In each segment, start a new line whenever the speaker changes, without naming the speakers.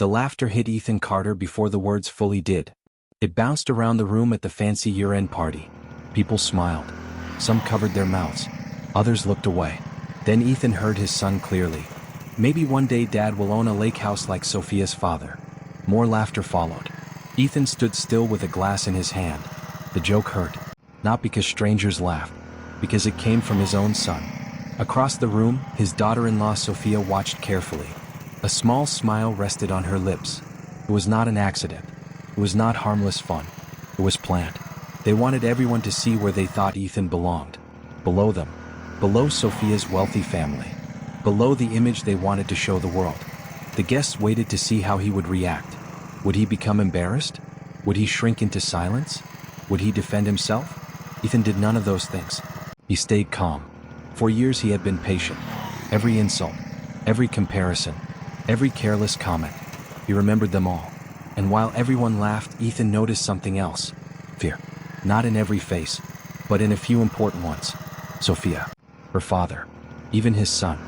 The laughter hit Ethan Carter before the words fully did. It bounced around the room at the fancy year-end party. People smiled. Some covered their mouths. Others looked away. Then Ethan heard his son clearly. "Maybe one day Dad will own a lake house like Sophia's father." More laughter followed. Ethan stood still with a glass in his hand. The joke hurt. Not because strangers laughed, because it came from his own son. Across the room, his daughter-in-law Sophia watched carefully. A small smile rested on her lips. It was not an accident. It was not harmless fun. It was planned. They wanted everyone to see where they thought Ethan belonged. Below them. Below Sophia's wealthy family. Below the image they wanted to show the world. The guests waited to see how he would react. Would he become embarrassed? Would he shrink into silence? Would he defend himself? Ethan did none of those things. He stayed calm. For years he had been patient. Every insult, every comparison, every careless comment, he remembered them all. And while everyone laughed, Ethan noticed something else. Fear. Not in every face, but in a few important ones. Sophia. Her father. Even his son.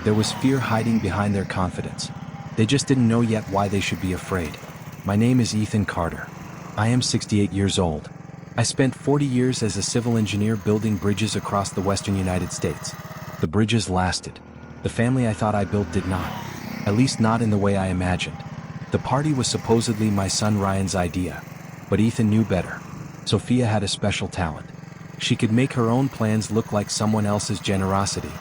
There was fear hiding behind their confidence. They just didn't know yet why they should be afraid. "My name is Ethan Carter. I am 68 years old. I spent 40 years as a civil engineer building bridges across the western United States. The bridges lasted. The family I thought I built did not. At least not in the way I imagined. The party was supposedly my son Ryan's idea. But Ethan knew better. Sophia had a special talent. She could make her own plans look like someone else's generosity."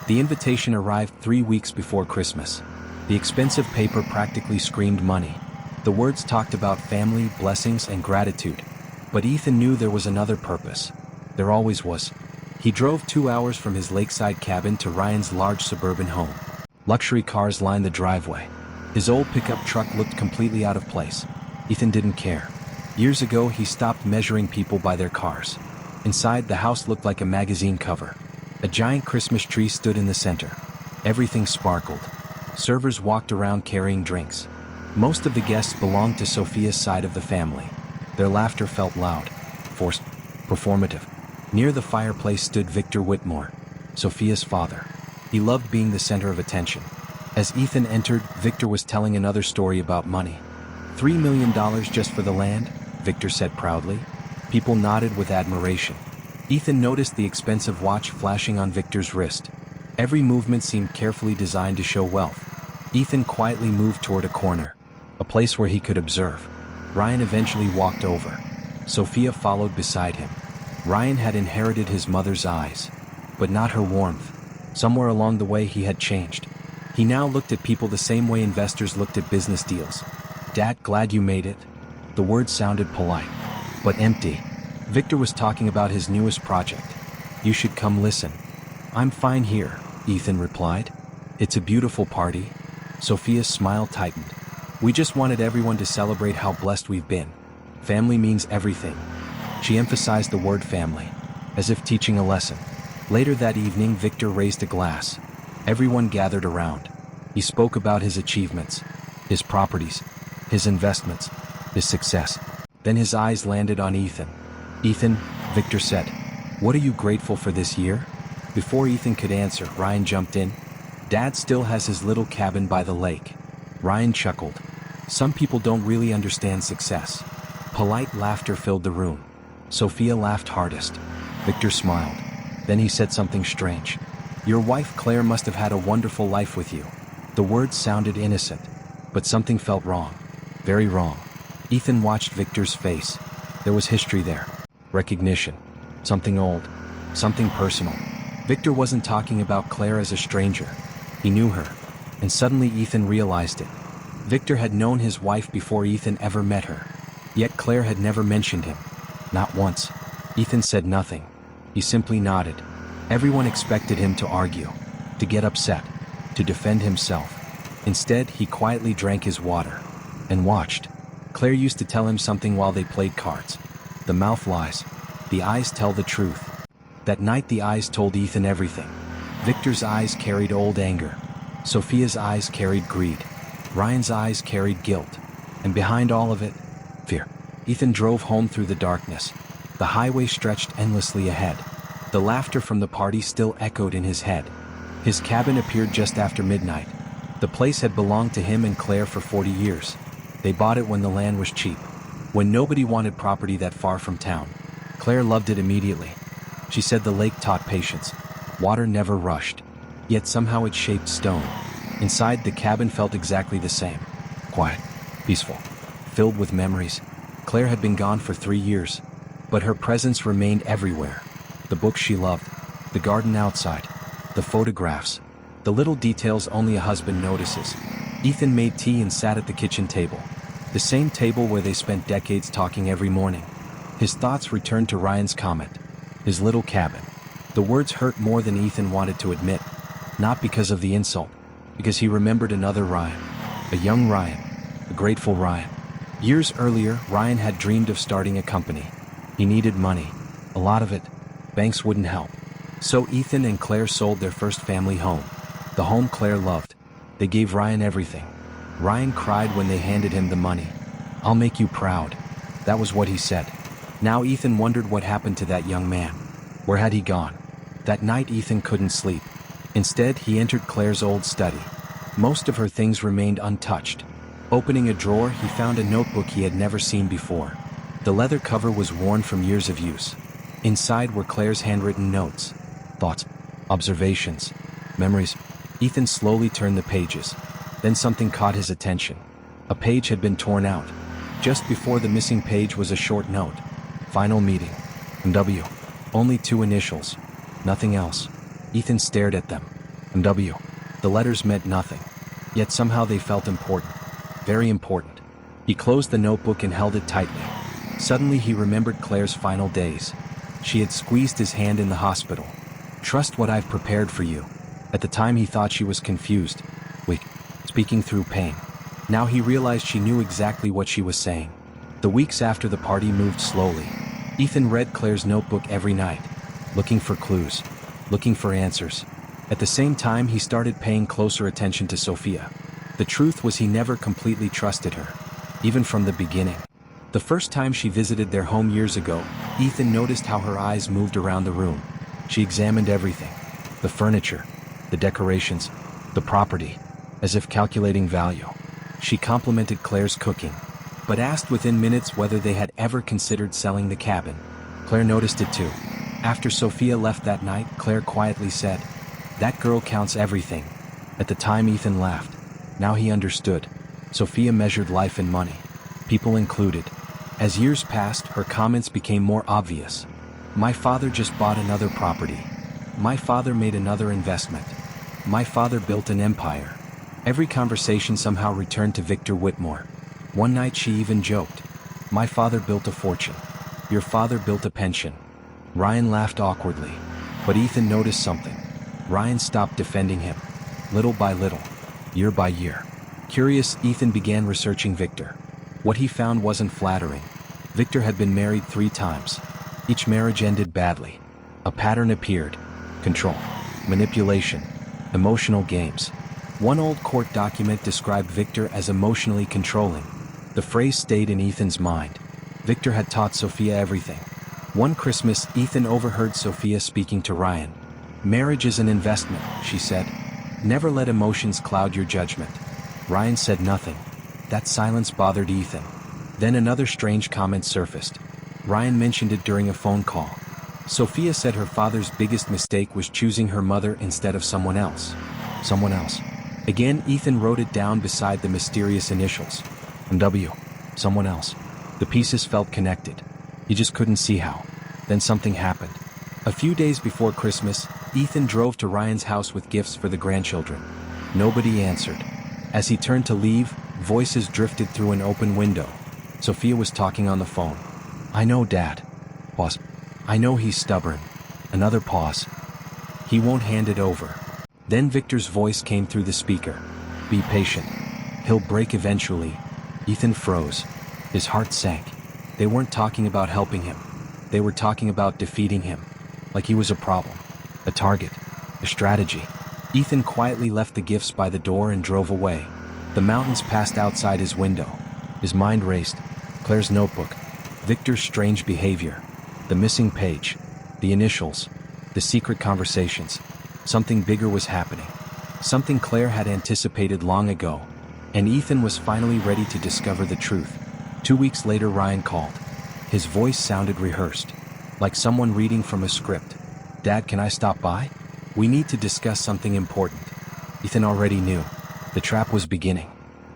The invitation arrived 3 weeks before Christmas. The expensive paper practically screamed money. The words talked about family, blessings, and gratitude. But Ethan knew there was another purpose. There always was. He drove 2 hours from his lakeside cabin to Ryan's large suburban home. Luxury cars lined the driveway. His old pickup truck looked completely out of place. Ethan didn't care. Years ago, he stopped measuring people by their cars. Inside, the house looked like a magazine cover. A giant Christmas tree stood in the center. Everything sparkled. Servers walked around carrying drinks. Most of the guests belonged to Sophia's side of the family. Their laughter felt loud, forced, performative. Near the fireplace stood Victor Whitmore, Sophia's father. He loved being the center of attention. As Ethan entered, Victor was telling another story about money. $3 million just for the land, Victor said proudly. People nodded with admiration. Ethan noticed the expensive watch flashing on Victor's wrist. Every movement seemed carefully designed to show wealth. Ethan quietly moved toward a corner, a place where he could observe. Ryan eventually walked over. Sophia followed beside him. Ryan had inherited his mother's eyes, but not her warmth. Somewhere along the way he had changed. He now looked at people the same way investors looked at business deals. "Dad, glad you made it." The words sounded polite, but empty. Victor was talking about his newest project. "You should come listen." "I'm fine here," Ethan replied. "It's a beautiful party." Sophia's smile tightened. "We just wanted everyone to celebrate how blessed we've been. Family means everything." She emphasized the word family, as if teaching a lesson. Later that evening, Victor raised a glass. Everyone gathered around. He spoke about his achievements, his properties, his investments, his success. Then his eyes landed on Ethan. "Ethan," Victor said, "what are you grateful for this year?" Before Ethan could answer, Ryan jumped in. "Dad still has his little cabin by the lake." Ryan chuckled. "Some people don't really understand success." Polite laughter filled the room. Sophia laughed hardest. Victor smiled. Then he said something strange. "Your wife Claire must have had a wonderful life with you." The words sounded innocent, but something felt wrong. Very wrong. Ethan watched Victor's face. There was history there. Recognition. Something old. Something personal. Victor wasn't talking about Claire as a stranger. He knew her. And suddenly Ethan realized it. Victor had known his wife before Ethan ever met her. Yet Claire had never mentioned him. Not once. Ethan said nothing. He simply nodded. Everyone expected him to argue, to get upset, to defend himself. Instead, he quietly drank his water and watched. Claire used to tell him something while they played cards. The mouth lies. The eyes tell the truth. That night the eyes told Ethan everything. Victor's eyes carried old anger. Sophia's eyes carried greed. Ryan's eyes carried guilt. And behind all of it, fear. Ethan drove home through the darkness. The highway stretched endlessly ahead. The laughter from the party still echoed in his head. His cabin appeared just after midnight. The place had belonged to him and Claire for 40 years. They bought it when the land was cheap, when nobody wanted property that far from town. Claire loved it immediately. She said the lake taught patience. Water never rushed. Yet somehow it shaped stone. Inside, the cabin felt exactly the same. Quiet, peaceful, filled with memories. Claire had been gone for 3 years, but her presence remained everywhere. The books she loved, the garden outside, the photographs, the little details only a husband notices. Ethan made tea and sat at the kitchen table, the same table where they spent decades talking every morning. His thoughts returned to Ryan's comment, his little cabin. The words hurt more than Ethan wanted to admit, not because of the insult, because he remembered another Ryan, a young Ryan, a grateful Ryan. Years earlier, Ryan had dreamed of starting a company. He needed money, a lot of it. Banks wouldn't help. So Ethan and Claire sold their first family home, the home Claire loved. They gave Ryan everything. Ryan cried when they handed him the money. "I'll make you proud." That was what he said. Now Ethan wondered what happened to that young man. Where had he gone? That night Ethan couldn't sleep. Instead, he entered Claire's old study. Most of her things remained untouched. Opening a drawer, he found a notebook he had never seen before. The leather cover was worn from years of use. Inside were Claire's handwritten notes, thoughts, observations, memories. Ethan slowly turned the pages. Then something caught his attention. A page had been torn out. Just before the missing page was a short note. Final meeting. M.W. Only 2 initials. Nothing else. Ethan stared at them. M.W. The letters meant nothing. Yet somehow they felt important. Very important. He closed the notebook and held it tightly. Suddenly he remembered Claire's final days. She had squeezed his hand in the hospital. "Trust what I've prepared for you." At the time he thought she was confused, weak, speaking through pain. Now he realized she knew exactly what she was saying. The weeks after the party moved slowly. Ethan read Claire's notebook every night, looking for clues, looking for answers. At the same time he started paying closer attention to Sophia. The truth was he never completely trusted her, even from the beginning. The first time she visited their home years ago, Ethan noticed how her eyes moved around the room. She examined everything, the furniture, the decorations, the property, as if calculating value. She complimented Claire's cooking, but asked within minutes whether they had ever considered selling the cabin. Claire noticed it too. After Sophia left that night, Claire quietly said, "That girl counts everything." At the time Ethan laughed. Now he understood. Sophia measured life in money, people included. As years passed, her comments became more obvious. "My father just bought another property. My father made another investment. My father built an empire." Every conversation somehow returned to Victor Whitmore. One night she even joked, "My father built a fortune. Your father built a pension." Ryan laughed awkwardly, but Ethan noticed something. Ryan stopped defending him. Little by little, year by year. Curious, Ethan began researching Victor. What he found wasn't flattering. Victor had been married 3 times. Each marriage ended badly. A pattern appeared. Control, manipulation, emotional games. One old court document described Victor as emotionally controlling. The phrase stayed in Ethan's mind. Victor had taught Sophia everything. One Christmas, Ethan overheard Sophia speaking to Ryan. "Marriage is an investment," she said. "Never let emotions cloud your judgment." Ryan said nothing. That silence bothered Ethan. Then another strange comment surfaced. Ryan mentioned it during a phone call. Sophia said her father's biggest mistake was choosing her mother instead of someone else. Someone else. Again, Ethan wrote it down beside the mysterious initials. M.W. Someone else. The pieces felt connected. He just couldn't see how. Then something happened. A few days before Christmas, Ethan drove to Ryan's house with gifts for the grandchildren. Nobody answered. As he turned to leave, voices drifted through an open window. Sophia was talking on the phone. "I know, Dad." Pause. "I know he's stubborn." Another pause. "He won't hand it over." Then Victor's voice came through the speaker. "Be patient. He'll break eventually." Ethan froze. His heart sank. They weren't talking about helping him. They were talking about defeating him. Like he was a problem. A target. A strategy. Ethan quietly left the gifts by the door and drove away. The mountains passed outside his window. His mind raced. Claire's notebook. Victor's strange behavior. The missing page. The initials. The secret conversations. Something bigger was happening. Something Claire had anticipated long ago. And Ethan was finally ready to discover the truth. 2 weeks later, Ryan called. His voice sounded rehearsed, like someone reading from a script. "Dad, can I stop by? We need to discuss something important." Ethan already knew. The trap was beginning.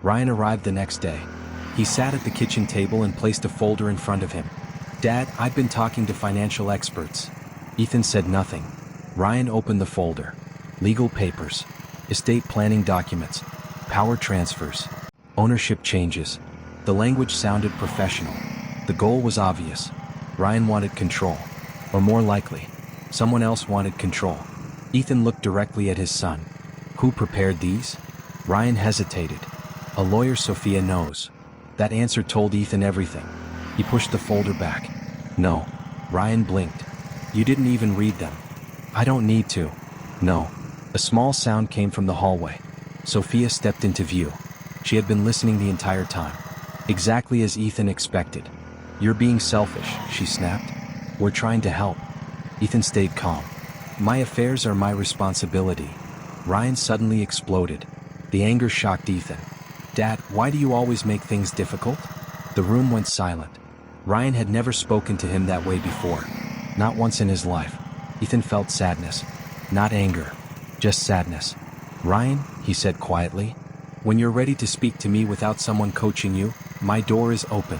Ryan arrived the next day. He sat at the kitchen table and placed a folder in front of him. "Dad, I've been talking to financial experts." Ethan said nothing. Ryan opened the folder. Legal papers, estate planning documents, power transfers, ownership changes. The language sounded professional. The goal was obvious. Ryan wanted control. Or more likely, someone else wanted control. Ethan looked directly at his son. "Who prepared these?" Ryan hesitated. "A lawyer Sophia knows." That answer told Ethan everything. He pushed the folder back. "No." Ryan blinked. "You didn't even read them." "I don't need to." "No." A small sound came from the hallway. Sophia stepped into view. She had been listening the entire time. Exactly as Ethan expected. "You're being selfish," she snapped. "We're trying to help." Ethan stayed calm. "My affairs are my responsibility." Ryan suddenly exploded. The anger shocked Ethan. "Dad, why do you always make things difficult?" The room went silent. Ryan had never spoken to him that way before. Not once in his life. Ethan felt sadness. Not anger. Just sadness. "Ryan," he said quietly, "when you're ready to speak to me without someone coaching you, my door is open."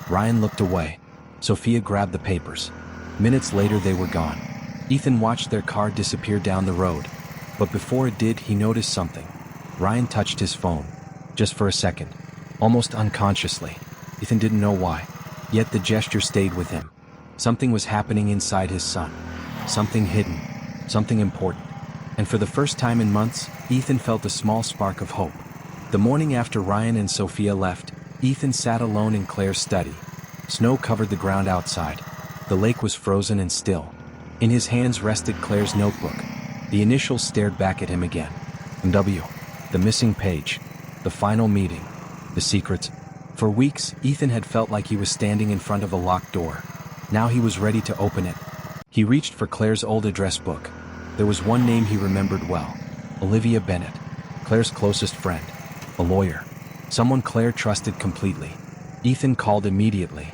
Ryan looked away. Sophia grabbed the papers. Minutes later they were gone. Ethan watched their car disappear down the road. But before it did, he noticed something. Ryan touched his phone. Just for a second. Almost unconsciously. Ethan didn't know why. Yet the gesture stayed with him. Something was happening inside his son. Something hidden. Something important. And for the first time in months, Ethan felt a small spark of hope. The morning after Ryan and Sophia left, Ethan sat alone in Claire's study. Snow covered the ground outside. The lake was frozen and still. In his hands rested Claire's notebook. The initials stared back at him again. W. The missing page. The final meeting. The secrets. For weeks, Ethan had felt like he was standing in front of a locked door. Now he was ready to open it. He reached for Claire's old address book. There was one name he remembered well. Olivia Bennett. Claire's closest friend. A lawyer. Someone Claire trusted completely. Ethan called immediately.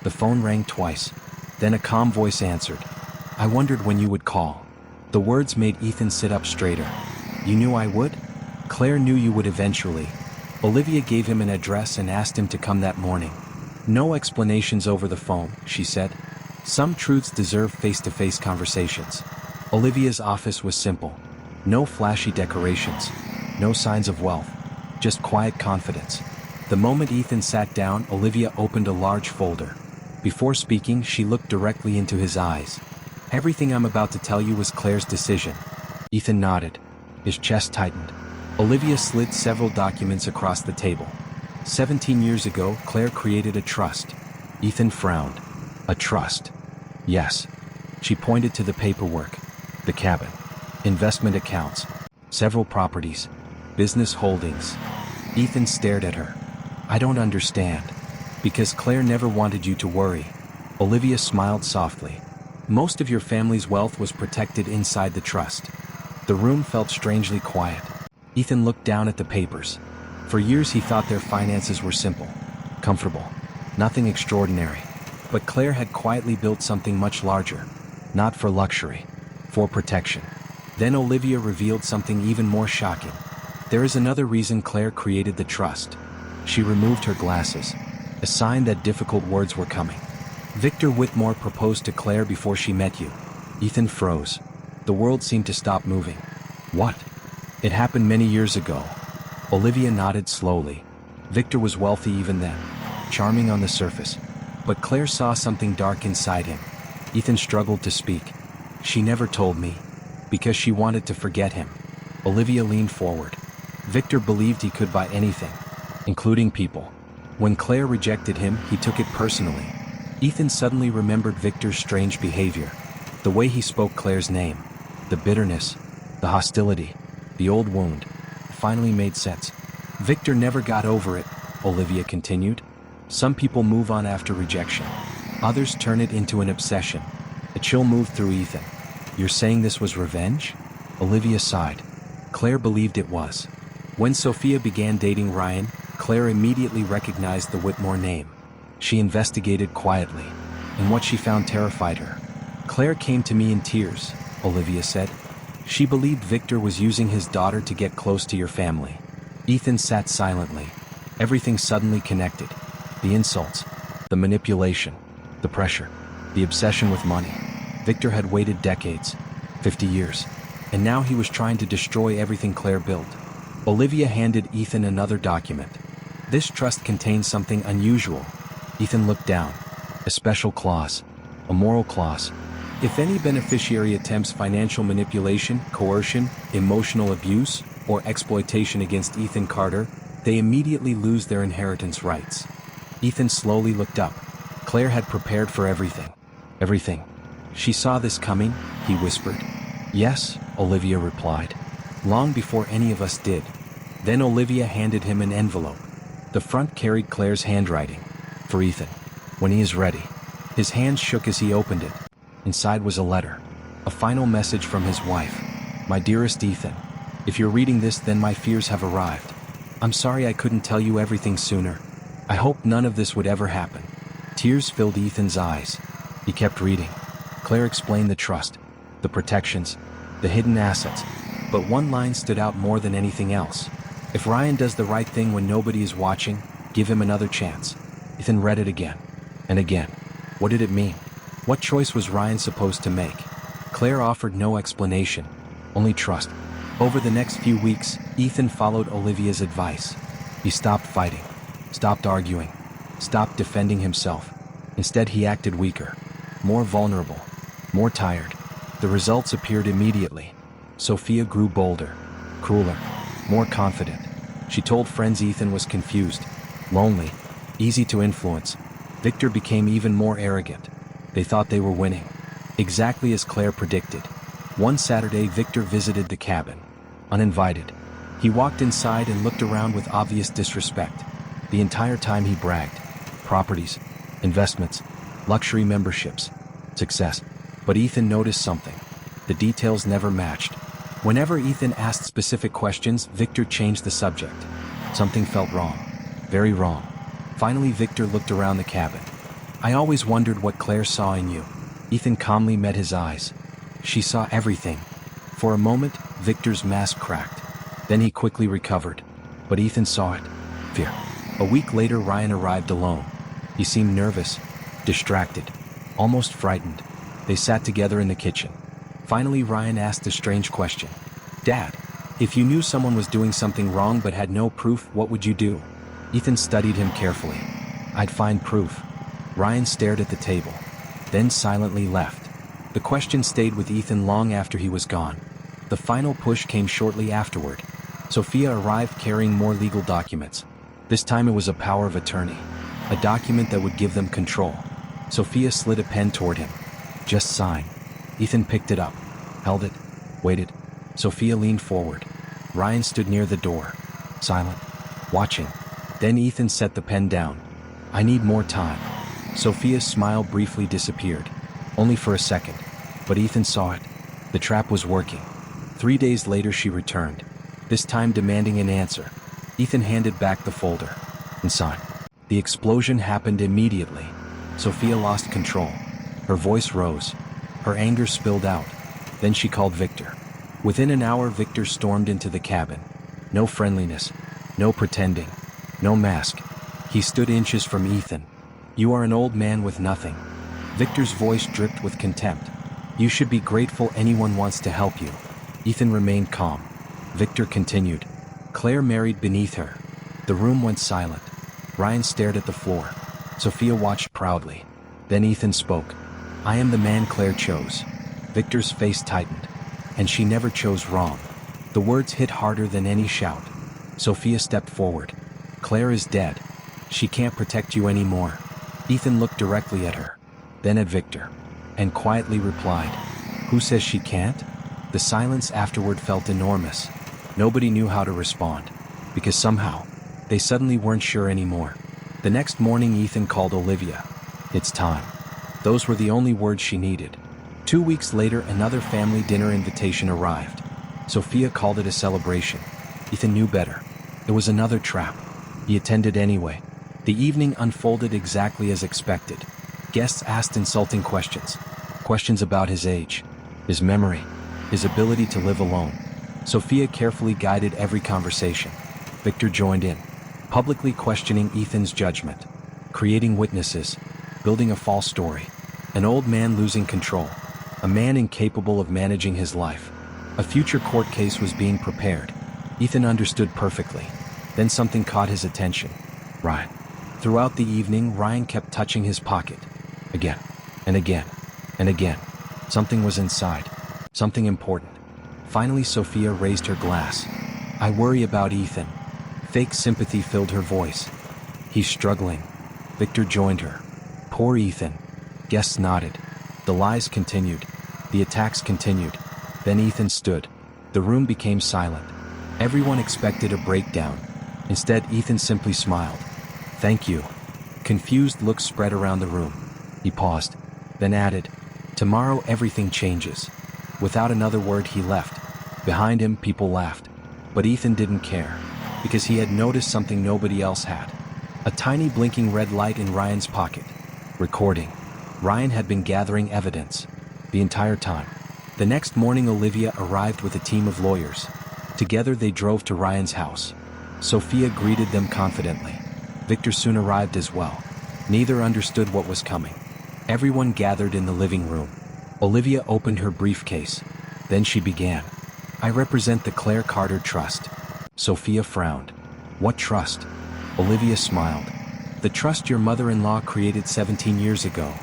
The phone rang twice. Then a calm voice answered. "I wondered when you would call." The words made Ethan sit up straighter. "You knew I would?" "Claire knew you would eventually." Olivia gave him an address and asked him to come that morning. "No explanations over the phone," she said. "Some truths deserve face-to-face conversations." Olivia's office was simple. No flashy decorations. No signs of wealth. Just quiet confidence. The moment Ethan sat down, Olivia opened a large folder. Before speaking, she looked directly into his eyes. "Everything I'm about to tell you was Claire's decision." Ethan nodded. His chest tightened. Olivia slid several documents across the table. 17 years ago, Claire created a trust. Ethan frowned. A trust. Yes. She pointed to the paperwork. The cabin. Investment accounts. Several properties. Business holdings. Ethan stared at her. "I don't understand." "Because Claire never wanted you to worry." Olivia smiled softly. "Most of your family's wealth was protected inside the trust." The room felt strangely quiet. Ethan looked down at the papers. For years he thought their finances were simple. Comfortable. Nothing extraordinary. But Claire had quietly built something much larger. Not for luxury. For protection. Then Olivia revealed something even more shocking. "There is another reason Claire created the trust." She removed her glasses. A sign that difficult words were coming. "Victor Whitmore proposed to Claire before she met you." Ethan froze. The world seemed to stop moving. "What?" "It happened many years ago." Olivia nodded slowly. Victor was wealthy even then. Charming on the surface. But Claire saw something dark inside him. Ethan struggled to speak. "She never told me." "Because she wanted to forget him." Olivia leaned forward. "Victor believed he could buy anything. Including people. When Claire rejected him, he took it personally." Ethan suddenly remembered Victor's strange behavior. The way he spoke Claire's name. The bitterness. The hostility. The old wound. Finally made sense. "Victor never got over it," Olivia continued. "Some people move on after rejection. Others turn it into an obsession." A chill moved through Ethan. "You're saying this was revenge?" Olivia sighed. Claire believed it was. When Sophia began dating Ryan, Claire immediately recognized the Whitmore name. She investigated quietly, and what she found terrified her. Claire came to me in tears, Olivia said. She believed Victor was using his daughter to get close to your family. Ethan sat silently. Everything suddenly connected. The insults, the manipulation, the pressure, the obsession with money. Victor had waited decades, 50 years, and now he was trying to destroy everything Claire built. Olivia handed Ethan another document. This trust contained something unusual. Ethan looked down. A special clause, a moral clause. If any beneficiary attempts financial manipulation, coercion, emotional abuse, or exploitation against Ethan Carter, they immediately lose their inheritance rights. Ethan slowly looked up. Claire had prepared for everything. Everything. She saw this coming, he whispered. Yes, Olivia replied. Long before any of us did. Then Olivia handed him an envelope. The front carried Claire's handwriting. For Ethan. When he is ready. His hands shook as he opened it. Inside was a letter. A final message from his wife. My dearest Ethan. If you're reading this, then my fears have arrived. I'm sorry I couldn't tell you everything sooner. I hope none of this would ever happen. Tears filled Ethan's eyes. He kept reading. Claire explained the trust, the protections, the hidden assets. But one line stood out more than anything else. If Ryan does the right thing when nobody is watching, give him another chance. Ethan read it again. And again. What did it mean? What choice was Ryan supposed to make? Claire offered no explanation, only trust. Over the next few weeks, Ethan followed Olivia's advice. He stopped fighting, stopped arguing, stopped defending himself. Instead, he acted weaker, more vulnerable, more tired. The results appeared immediately. Sophia grew bolder, crueler, more confident. She told friends Ethan was confused, lonely, easy to influence. Victor became even more arrogant. They thought they were winning. Exactly as Claire predicted. One Saturday, Victor visited the cabin. Uninvited. He walked inside and looked around with obvious disrespect. The entire time he bragged. Properties, investments, luxury memberships, success. But Ethan noticed something. The details never matched. Whenever Ethan asked specific questions, Victor changed the subject. Something felt wrong. Very wrong. Finally, Victor looked around the cabin. I always wondered what Claire saw in you. Ethan calmly met his eyes. She saw everything. For a moment, Victor's mask cracked. Then he quickly recovered. But Ethan saw it. Fear. A week later, Ryan arrived alone. He seemed nervous, distracted, almost frightened. They sat together in the kitchen. Finally, Ryan asked a strange question. Dad, if you knew someone was doing something wrong but had no proof, what would you do? Ethan studied him carefully. I'd find proof. Ryan stared at the table, then silently left. The question stayed with Ethan long after he was gone. The final push came shortly afterward. Sophia arrived carrying more legal documents. This time it was a power of attorney, a document that would give them control. Sophia slid a pen toward him. Just sign. Ethan picked it up, held it, waited. Sophia leaned forward. Ryan stood near the door, silent, watching. Then Ethan set the pen down. I need more time. Sophia's smile briefly disappeared, only for a second. But Ethan saw it. The trap was working. 3 days later she returned, this time demanding an answer. Ethan handed back the folder and signed. The explosion happened immediately. Sophia lost control. Her voice rose. Her anger spilled out. Then she called Victor. Within an hour, Victor stormed into the cabin. No friendliness, no pretending, no mask. He stood inches from Ethan. You are an old man with nothing. Victor's voice dripped with contempt. You should be grateful anyone wants to help you. Ethan remained calm. Victor continued. Claire married beneath her. The room went silent. Ryan stared at the floor. Sophia watched proudly. Then Ethan spoke. I am the man Claire chose. Victor's face tightened. And she never chose wrong. The words hit harder than any shout. Sophia stepped forward. Claire is dead. She can't protect you anymore. Ethan looked directly at her, then at Victor, and quietly replied, Who says she can't? The silence afterward felt enormous. Nobody knew how to respond, because somehow, they suddenly weren't sure anymore. The next morning Ethan called Olivia. It's time. Those were the only words she needed. 2 weeks later, another family dinner invitation arrived. Sophia called it a celebration. Ethan knew better. It was another trap. He attended anyway. The evening unfolded exactly as expected. Guests asked insulting questions. Questions about his age, his memory, his ability to live alone. Sophia carefully guided every conversation. Victor joined in, publicly questioning Ethan's judgment, creating witnesses, building a false story. An old man losing control, a man incapable of managing his life. A future court case was being prepared. Ethan understood perfectly. Then something caught his attention. Ryan. Throughout the evening, Ryan kept touching his pocket. Again, and again, and again. Something was inside. Something important. Finally, Sophia raised her glass. I worry about Ethan. Fake sympathy filled her voice. He's struggling. Victor joined her. Poor Ethan. Guests nodded. The lies continued. The attacks continued. Then Ethan stood. The room became silent. Everyone expected a breakdown. Instead, Ethan simply smiled. Thank you. Confused looks spread around the room. He paused, then added, tomorrow everything changes. Without another word, he left. Behind him, people laughed. But Ethan didn't care, because he had noticed something nobody else had. A tiny blinking red light in Ryan's pocket. Recording. Ryan had been gathering evidence the entire time. The next morning, Olivia arrived with a team of lawyers. Together, they drove to Ryan's house. Sophia greeted them confidently. Victor soon arrived as well. Neither understood what was coming. Everyone gathered in the living room. Olivia opened her briefcase. Then she began. I represent the Claire Carter Trust. Sophia frowned. What trust? Olivia smiled. The trust your mother-in-law created 17 years ago.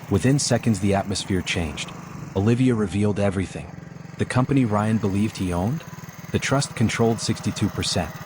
Within seconds, the atmosphere changed. Olivia revealed everything. The company Ryan believed he owned? The trust controlled 62%.